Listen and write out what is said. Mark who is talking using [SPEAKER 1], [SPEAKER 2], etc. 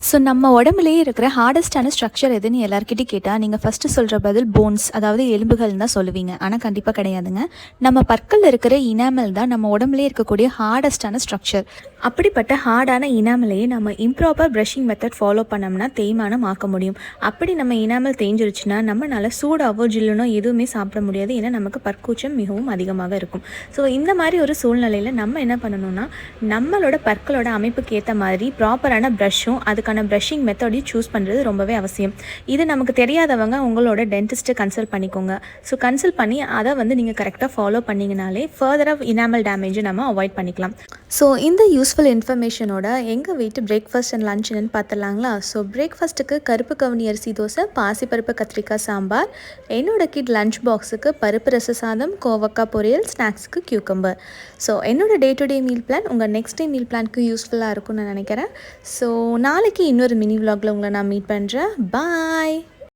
[SPEAKER 1] So நம்ம உடம்புலேயே இருக்கிற ஹார்டஸ்டான structure எதுன்னு எல்லாருக்கிட்டையும் கேட்டால் நீங்கள் ஃபஸ்ட்டு சொல்கிற பதில் போன்ஸ், அதாவது எலும்புகள்னு தான் சொல்லுவீங்க. ஆனால் கண்டிப்பாக கிடையாதுங்க. நம்ம பற்களில் இருக்கிற இனாமல் தான் நம்ம உடம்புலேயே இருக்கக்கூடிய ஹார்டஸ்டான ஸ்ட்ரக்சர். அப்படிப்பட்ட ஹார்டான இனாமலையே நம்ம இம்ப்ராப்பர் ப்ரஷிங் மெத்தட் ஃபாலோ பண்ணோம்னா தேய்மானம் ஆக்க முடியும். அப்படி நம்ம இனாமல் தேஞ்சிருச்சுன்னா நம்மளால் சூடாவோ ஜில்லுனோ எதுவுமே சாப்பிட முடியாது. ஏன்னா நமக்கு பற்கூச்சம் மிகவும் அதிகமாக இருக்கும். ஸோ இந்த மாதிரி ஒரு சூழ்நிலையில் நம்ம என்ன பண்ணணும்னா, நம்மளோட பற்களோட அமைப்புக்கு ஏற்ற மாதிரி ப்ராப்பரான ப்ரஷ்ஷும் அதுக்கான ப்ரஷிங் மெத்தடையும் சூஸ் பண்ணுறது ரொம்பவே அவசியம். இது நமக்கு தெரியாதவங்க உங்களோட டென்டிஸ்ட்டை கன்சல்ட் பண்ணிக்கோங்க. ஸோ கன்சல்ட் பண்ணி அதை நீங்கள் கரெக்டாக ஃபாலோ பண்ணிங்கனாலே ஃபர்தராக இனாமல் டேமேஜை நம்ம அவாய்ட் பண்ணிக்கலாம். ஸோ இந்த யூஸ்ஃபுல் இன்ஃபர்மேஷனோட எங்கள் வீட்டு பிரேக்ஃபாஸ்ட் அண்ட் லன்ச் என்னென்னு பார்த்துலாங்களா? ஸோ பிரேக்ஃபாஸ்ட்டுக்கு கருப்பு கவுனி அரிசி தோசை, பாசிப்பருப்பு கத்திரிக்காய் சாம்பார். என்னோட கிட் லன்ச் பாக்ஸுக்கு பருப்பு ரச சாதம், கோவக்காய் பொரியல், ஸ்நாக்ஸுக்கு கியூக்கம்பர். ஸோ என்னோட day to day meal plan உங்கள் நெக்ஸ்ட் டே மீல் பிளானுக்கு யூஸ்ஃபுல்லாக இருக்கும்னு நான் நினைக்கிறேன். ஸோ நாளைக்கு இன்னொரு மினி விலாகில் உங்களை நான் மீட் பண்ணுறேன். பாய்.